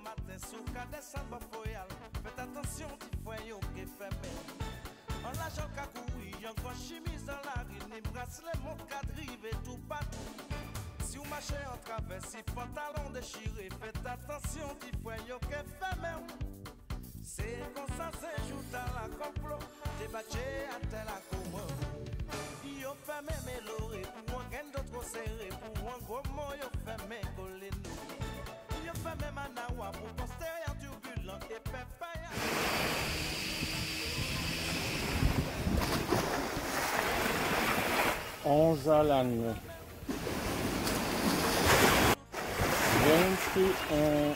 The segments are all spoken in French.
matin sous cadet samba foyal. Faites attention, petit foyer qui fait bien. En la joie kakoui, encore chemise dans la rue, ni bracelet, mon cadrive et tout partout. Si vous marchez en travers, si pantalon déchiré, faites attention, petit foyer qui fait bien. C'est comme ça, c'est jour à la complot, débatté à tel à comment. Yo fait mes mélorés, pour un gain d'autres serré, pour un gros mot, yo fait mes collés nous. Yo fait mes manawa, pour postérieur turbulent, et pépaya. 11 à l'année. 21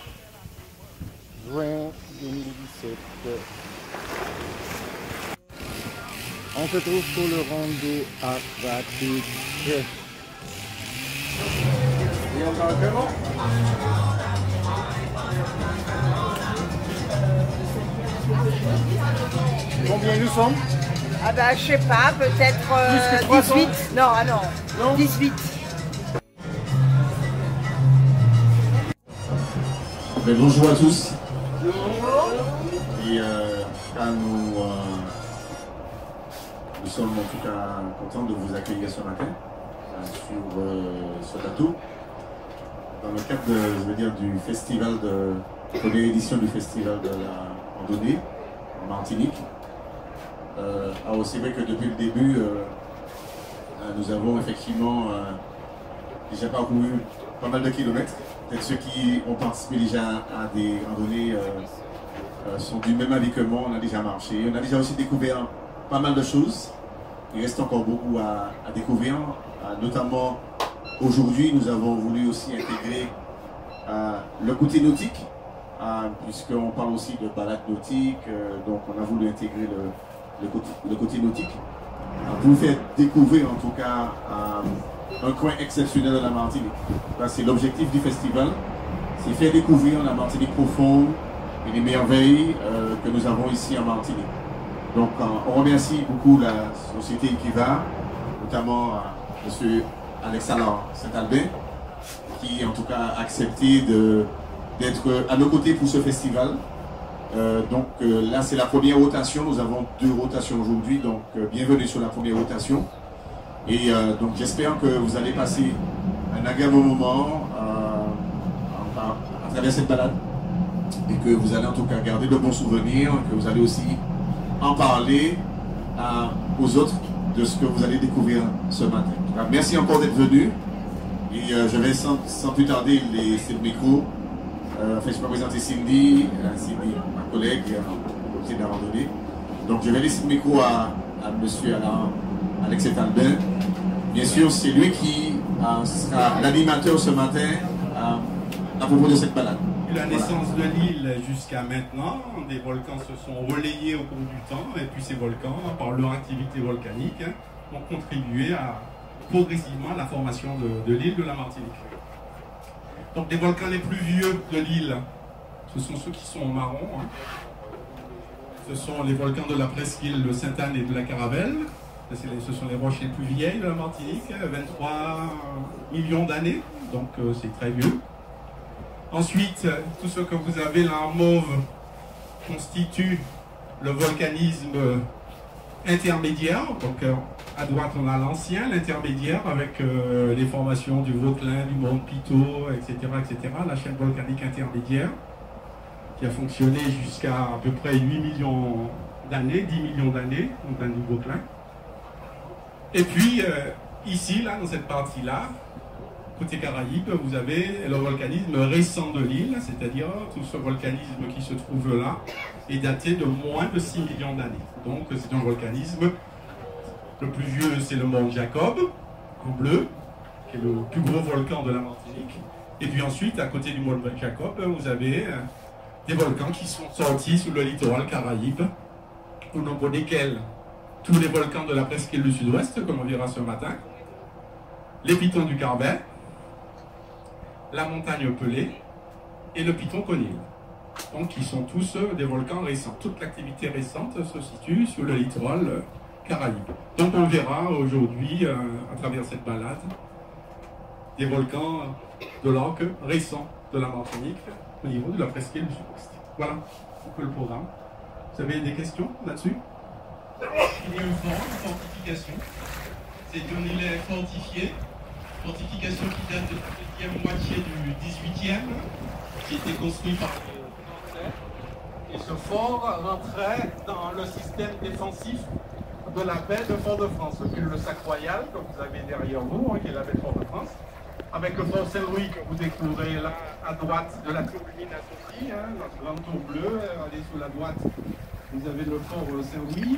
juin 2017. On se trouve sur le rendez aquatique. Et on parle comment? Combien nous sommes? Ah bah je sais pas, peut-être 18. Non, ah non, 18. Mais bonjour à tous. Et nous sommes en tout cas contents de vous accueillir ce matin sur ce bateau dans le cadre du festival première édition du festival de la randonnée en Martinique. Alors c'est vrai que depuis le début, nous avons effectivement déjà parcouru pas mal de kilomètres. Peut-être ceux qui ont participé déjà à des randonnées sont du même avis que moi. On a déjà marché, on a déjà aussi découvert pas mal de choses. Il reste encore beaucoup à découvrir. Notamment aujourd'hui, nous avons voulu aussi intégrer le côté nautique, puisqu'on parle aussi de balade nautique. Donc on a voulu intégrer le côté nautique pour vous faire découvrir en tout cas un coin exceptionnel de la Martinique. C'est l'objectif du festival, c'est faire découvrir la Martinique profonde et les merveilles que nous avons ici en Martinique. Donc on remercie beaucoup la société Equiva, notamment M. Alexandre Saint-Albin, qui en tout cas a accepté d'être à nos côtés pour ce festival. Donc là c'est la première rotation, nous avons 2 rotations aujourd'hui, donc bienvenue sur la première rotation. Et donc j'espère que vous allez passer un agréable moment à travers cette balade et que vous allez en tout cas garder de bons souvenirs, que vous allez aussi en parler aux autres de ce que vous allez découvrir ce matin. Alors, merci encore d'être venu et je vais sans plus tarder laisser le micro. Enfin, je vais présenter Cindy, ma collègue, de la randonnée. Donc je vais laisser le micro à monsieur Alex Albin. Bien sûr, c'est lui qui sera l'animateur ce matin à propos de cette balade. La naissance de l'île jusqu'à maintenant, des volcans se sont relayés au cours du temps, et puis ces volcans, par leur activité volcanique, ont contribué progressivement à la formation de l'île de la Martinique. Donc les volcans les plus vieux de l'île, ce sont ceux qui sont en marron. Ce sont les volcans de la presqu'île de Sainte-Anne et de la Caravelle. Ce sont les roches les plus vieilles de la Martinique, 23 millions d'années, donc c'est très vieux. Ensuite, tout ce que vous avez là en mauve constitue le volcanisme intermédiaire. Donc à droite on a l'ancien, l'intermédiaire, avec les formations du Vauclin, du Mont Pitot, etc., etc. La chaîne volcanique intermédiaire qui a fonctionné jusqu'à à peu près 8 millions d'années, 10 millions d'années, donc un du Vauclin. Et puis ici, là, dans cette partie-là, côté Caraïbes, vous avez le volcanisme récent de l'île, c'est-à-dire tout ce volcanisme qui se trouve là est daté de moins de 6 millions d'années. Donc c'est un volcanisme, le plus vieux c'est le mont Jacob, en bleu, qui est le plus gros volcan de la Martinique. Et puis ensuite, à côté du mont Jacob, vous avez des volcans qui sont sortis sous le littoral Caraïbes, au nombre desquels tous les volcans de la presqu'île du sud-ouest, comme on verra ce matin, les pitons du Carbet, la montagne Pelée et le piton Conil. Donc qui sont tous des volcans récents. Toute l'activité récente se situe sur le littoral Caraïbes. Donc on verra aujourd'hui, à travers cette balade, des volcans de l'arc récents de la Martinique au niveau de la presqu'île du Sud-Ouest. Voilà un peu le programme. Vous avez des questions là-dessus? Il y a une fortification. C'est un îlet fortifié. Fortification qui date de la deuxième moitié du 18e, qui était construit par les Français. Et ce fort rentrait dans le système défensif de la baie de Fort-de-France, le Cul-de-Sac Royal, que vous avez derrière vous, qui est la baie de Fort-de-France, avec le fort Saint-Louis que vous découvrez là à droite de la tour Lumineuse aussi, notre grande tour bleue, allez sous la droite, vous avez le fort Saint-Louis,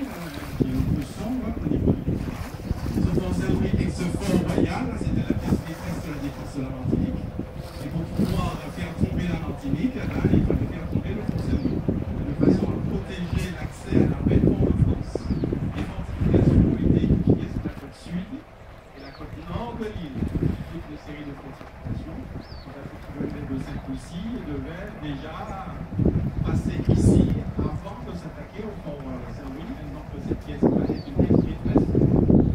qui est un peu sombre au niveau du ce fort Saint-Louis et ce fort royal, c'était la pièce maîtresse de la défense de la Martinique. Et pour pouvoir faire tomber la Martinique, là, il fallait faire tomber le fort Saint-Louis, de façon à protéger l'accès à la baie de Fort-de-France. Les fortifications ont été édifiées sur la côte sud et la côte nord de l'île. Toute une série de fortifications. La petite de celle-ci devait déjà passer ici avant de s'attaquer au fort Saint-Louis. Donc cette pièce est une pièce maîtresse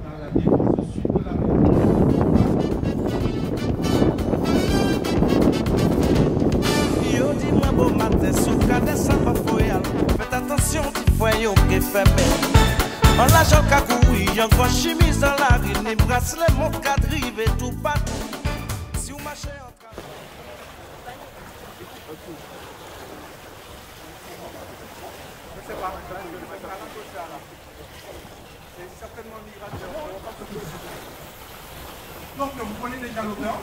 dans la défense sud de la mer. Yo dis-moi bon matin, sous cadet ça va foyal. Faites attention, petit foyer qui fait belle. En la joque à couille, encore chemise dans la rue, les bracelets, mon quadrive et tout partout. Si vous marchez en train. Je sais pas, c'est certainement migration. Donc vous prenez déjà l'odeur.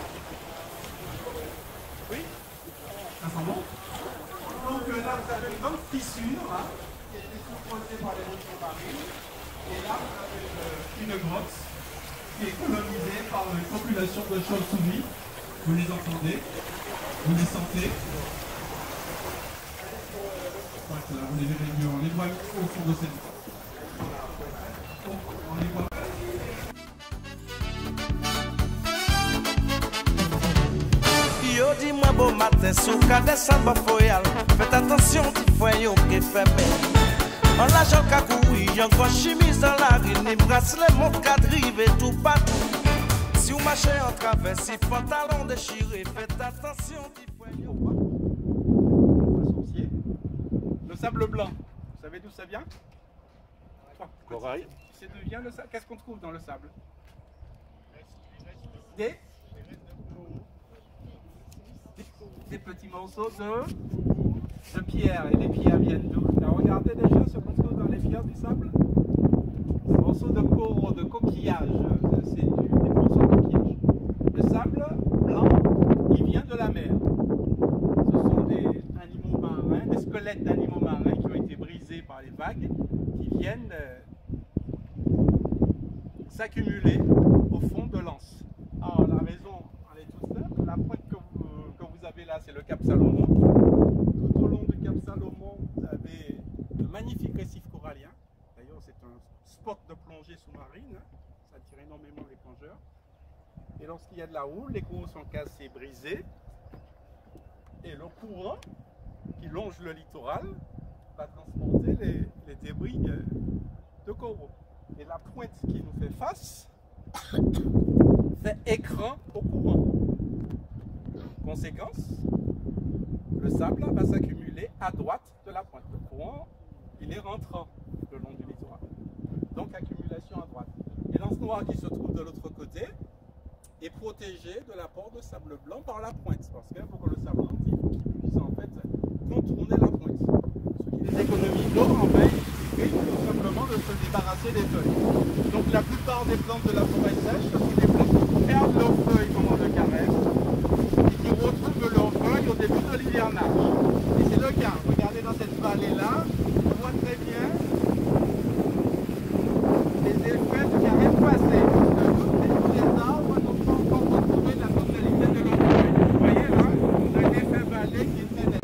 Oui. Ça sent bon. Donc là vous avez une grande fissure qui a été creusée par l'érosion marine. Et là vous avez une grotte qui est colonisée par une population de chauves-souris. Vous les entendez, vous les sentez. Voilà, vous les verrez mieux. On les voit au fond de cette. On les voit. Yo dis-moi bon matin, sous cadet ça va foyal. Faites attention, petit foyer qui fait belle. En la joque à couille, encore chemise dans la rue, les bracelets, mon quadrive et tout partout. Si vous marchez en travers, si pantalon déchiré, faites attention, petit foyer. Le sable blanc, vous savez d'où ça vient? Corail. C'est d'où vient le sable? Qu'est-ce qu'on trouve dans le sable? Des petits morceaux de pierre. Et les pierres viennent d'où? Regardez déjà ce qu'on trouve dans les pierres du sable. Des morceaux de coraux, de coquillages. C'est des morceaux de coquillages. Le sable blanc, il vient de la mer. Ce sont des animaux marins, des squelettes d'animaux marins qui ont été brisés par les vagues, qui viennent s'accumuler au fond de l'anse. Alors la raison, elle est toute simple. La pointe que vous avez là, c'est le Cap Salomon. Tout au long du Cap Salomon, vous avez de magnifiques récifs coralliens. D'ailleurs, c'est un spot de plongée sous-marine. Ça attire énormément les plongeurs. Et lorsqu'il y a de la houle, les coraux sont cassés, brisés. Et le courant qui longe le littoral va transporter les débris de coraux. Et la pointe qui nous fait face fait écran au courant. Conséquence, le sable va s'accumuler à droite de la pointe. Le courant, il est rentrant le long du littoral. Donc accumulation à droite. Et l'anse noire qui se trouve de l'autre côté est protégé de l'apport de sable blanc par la pointe. Parce qu'il faut que le sable blanc puisse en fait contourner la pointe. Ce qui est économie d'eau en fait, et tout simplement de se débarrasser des feuilles. Donc la plupart des plantes de la forêt sèche, ce sont des plantes qui perdent leurs feuilles pendant le carême et qui retrouvent leurs feuilles au début de l'hivernage. Et c'est le cas. Regardez dans cette vallée-là, on voit très bien les effets du carême passé. Tous les arbres n'ont pas encore retrouvé la totalité de leurs feuilles. Vous voyez là, on a un effet vallée qui est très net.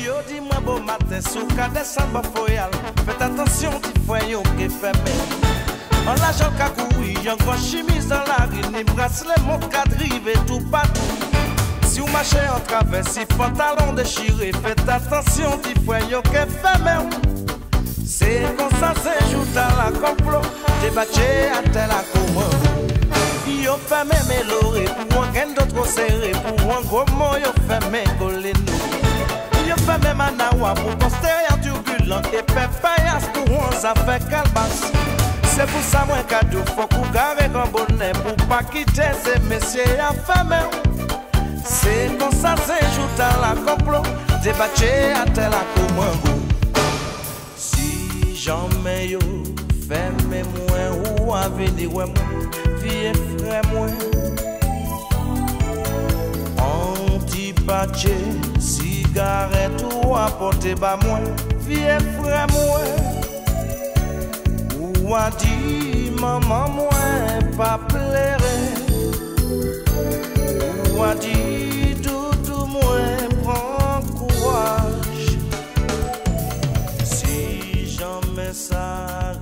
Yo dis-moi bon matin, sous cadet ça va foyal. Faites attention, petit foyer qui fait belle. En la joque à couille, encore chemise dans la rue, les bracelets, mon quadrive et tout partout. Si vous marchez en travers, si pantalon déchiré, faites attention, petit foyer qui fait belle. C'est comme ça, c'est joute à la complot, débattu à tel à comment. fait mes loré pour un gain d'autres serré pour un gros mot yo fait mes collés nous. Yo fait mes manawa pour postérieur turbulent et pépayas pour on a fait calbas. C'est pour ça moi cadeau faut qu'on garde un bonnet pour pas quitter ces messieurs à femme. C'est comme ça c'est jour dans la complot débatté à tel à comme si jamais yo fait mes moins ou à venir ouais vie frère moi anti-patché cigarette ou apporter bas moi vie frère moi ou a dit maman moi pas pleurer ou a dit tout moi prends courage si jamais ça